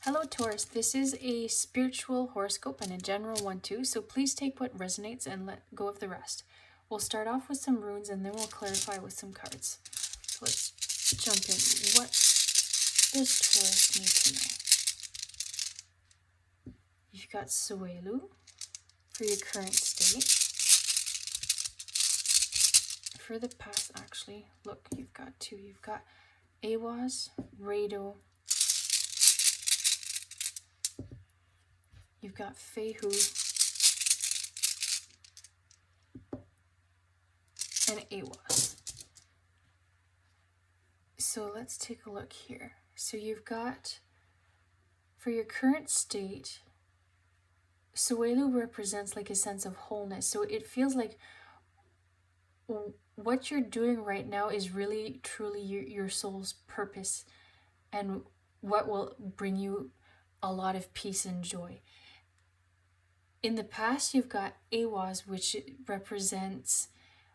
Hello Taurus, this is a spiritual horoscope and a general one too, so please take what resonates and let go of the rest. We'll start off with some runes and then we'll clarify with some cards. So let's jump in. What does Taurus need to know? You've got Suelu for your current state. For the past, actually, look, you've got two. You've got Awaz, Rado, you've got Fehu, and Awaz. So let's take a look here. So you've got, for your current state, Suelu represents like a sense of wholeness. So it feels like what you're doing right now is really truly your soul's purpose and what will bring you a lot of peace and joy. In the past, you've got Awaz, which represents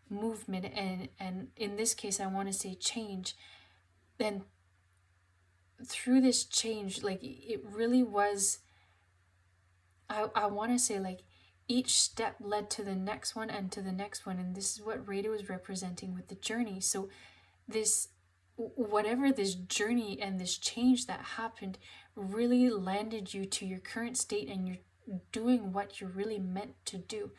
movement, and in this case, I want to say change. Then through this change, like it really was, I want to say like each step led to the next one and to the next one, and this is what Rado is representing with the journey. So this, whatever this journey and this change that happened really landed you to your current state, and you're doing what you're really meant to do.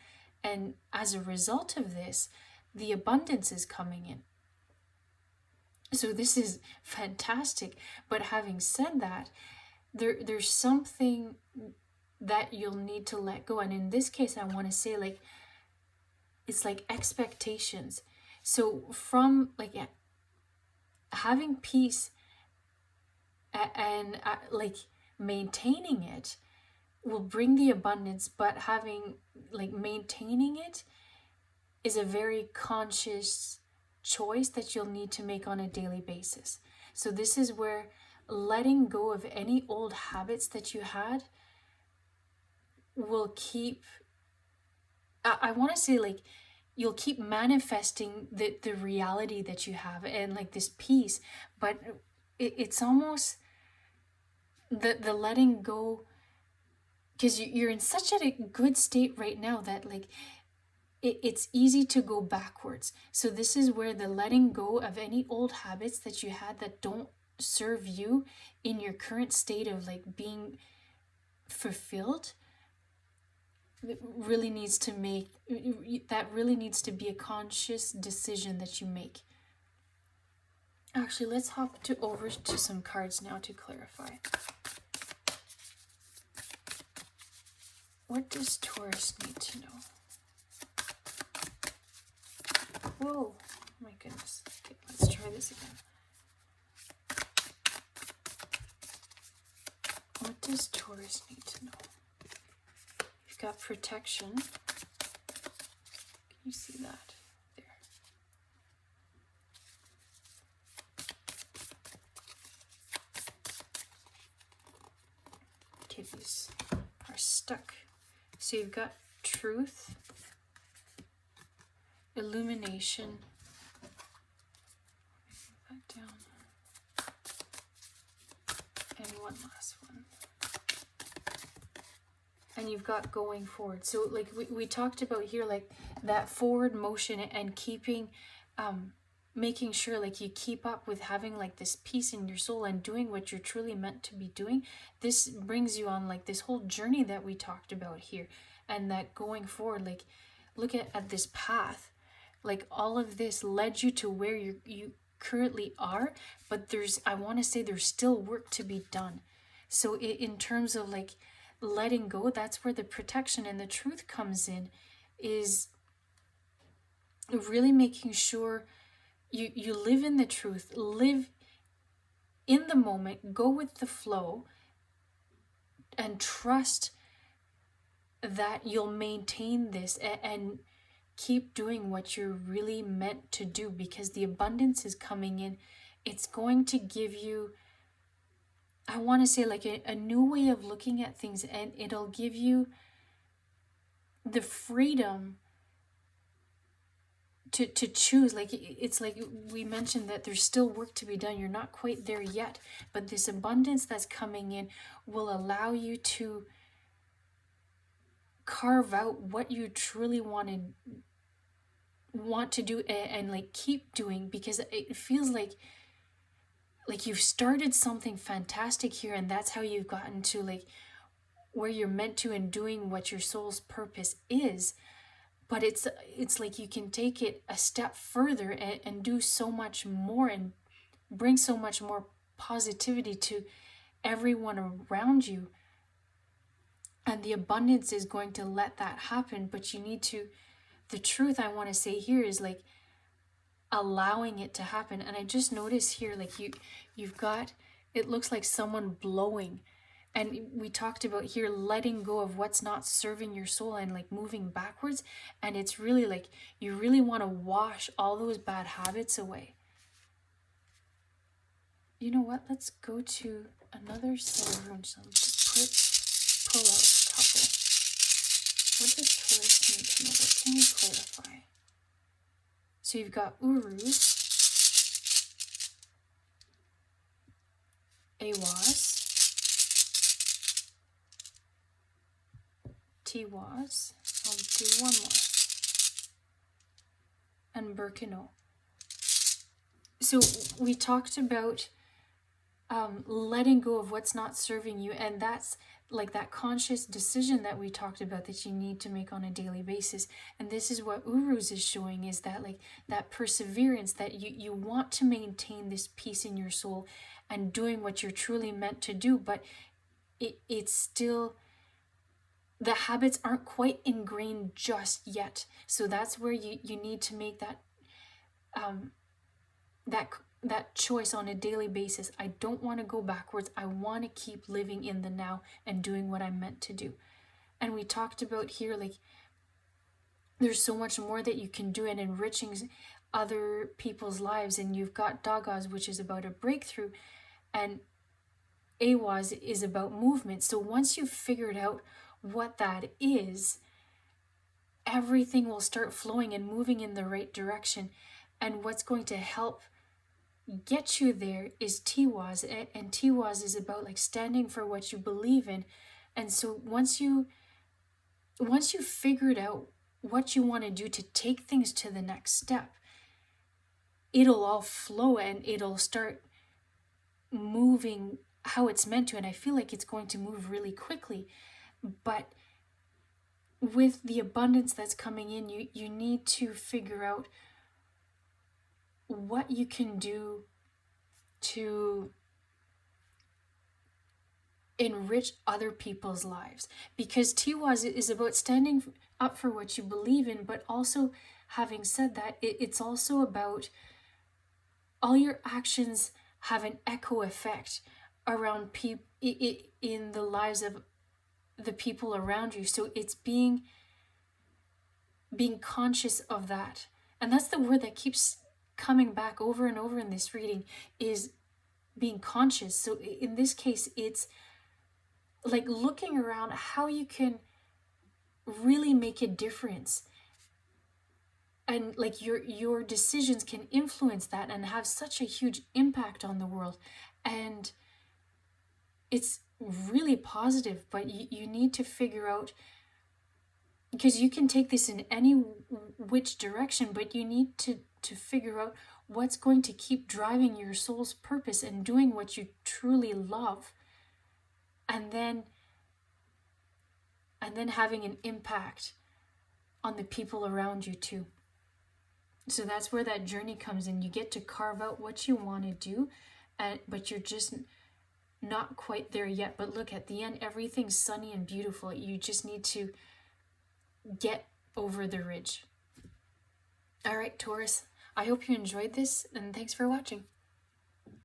And as a result of this, the abundance is coming in. So this is fantastic. But having said that, there's something that you'll need to let go. And in this case, I want to say like it's like expectations. So from like having peace and like maintaining it will bring the abundance, but having like maintaining it is a very conscious choice that you'll need to make on a daily basis. So this is where letting go of any old habits that you had will keep, I want to say like you'll keep manifesting the reality that you have and like this peace, but it's almost the letting go, because you're in such a good state right now that like it's easy to go backwards. So this is where the letting go of any old habits that you had that don't serve you in your current state of like being fulfilled really needs to make, that really needs to be a conscious decision that you make. Actually, let's hop over to some cards now to clarify. What does Taurus need to know? Whoa, my goodness. Okay, let's try this again. What does Taurus need to know? You've got protection. Can you see that? There. Okay, these are stuck. So you've got truth, illumination, that down, and one last one. And you've got going forward. So like we talked about here, like that forward motion and keeping, making sure like you keep up with having like this peace in your soul and doing what you're truly meant to be doing. This brings you on like this whole journey that we talked about here, and that going forward, like look at this path, like all of this led you to where you currently are, but I want to say there's still work to be done. So in terms of like letting go, that's where the protection and the truth comes in, is really making sure you live in the truth, live in the moment, go with the flow, and trust that you'll maintain this and keep doing what you're really meant to do, because the abundance is coming in. It's going to give you, I want to say like a new way of looking at things, and it'll give you the freedom to choose. Like, it's like we mentioned that there's still work to be done. You're not quite there yet, but this abundance that's coming in will allow you to carve out what you truly want to do, and like keep doing, because it feels like you've started something fantastic here, and that's how you've gotten to like where you're meant to and doing what your soul's purpose is. But it's like you can take it a step further and do so much more and bring so much more positivity to everyone around you. And the abundance is going to let that happen. But you need to, the truth I want to say here is like allowing it to happen. And I just noticed here, like you've got, it looks like someone blowing. And we talked about here letting go of what's not serving your soul and like moving backwards. And it's really like you really want to wash all those bad habits away. You know what? Let's go to another set of runes. So just pull out a couple. What does Taurus need to know? What can we clarify? So you've got Urus, Awas, Tiwas, I'll do one more, and Burkino. So we talked about letting go of what's not serving you, and that's like that conscious decision that we talked about that you need to make on a daily basis. And this is what Urus is showing, is that like that perseverance, that you want to maintain this peace in your soul and doing what you're truly meant to do, but it's still, the habits aren't quite ingrained just yet. So that's where you need to make that that choice on a daily basis. I don't want to go backwards. I want to keep living in the now and doing what I'm meant to do. And we talked about here, like there's so much more that you can do in enriching other people's lives. And you've got Dagas, which is about a breakthrough, and Awas is about movement. So once you've figured out what that is, everything will start flowing and moving in the right direction. And what's going to help get you there is Tiwas, and Tiwas is about like standing for what you believe in. And so once you figured out what you want to do to take things to the next step, it'll all flow and it'll start moving how it's meant to. And I feel like it's going to move really quickly. But with the abundance that's coming in, you need to figure out what you can do to enrich other people's lives. Because Tiwas is about standing up for what you believe in, but also, having said that, it's also about all your actions have an echo effect around people in the lives of the people around you. So it's being conscious of that. And that's the word that keeps coming back over and over in this reading, is being conscious. So in this case, it's like looking around how you can really make a difference, and like your decisions can influence that and have such a huge impact on the world. And it's really positive, but you need to figure out, because you can take this in any which direction, but you need to figure out what's going to keep driving your soul's purpose and doing what you truly love, and then having an impact on the people around you too. So that's where that journey comes in. You get to carve out what you want to do, but you're just not quite there yet. But look, at the end, everything's sunny and beautiful. You just need to get over the ridge. All right, Taurus, I hope you enjoyed this, and thanks for watching.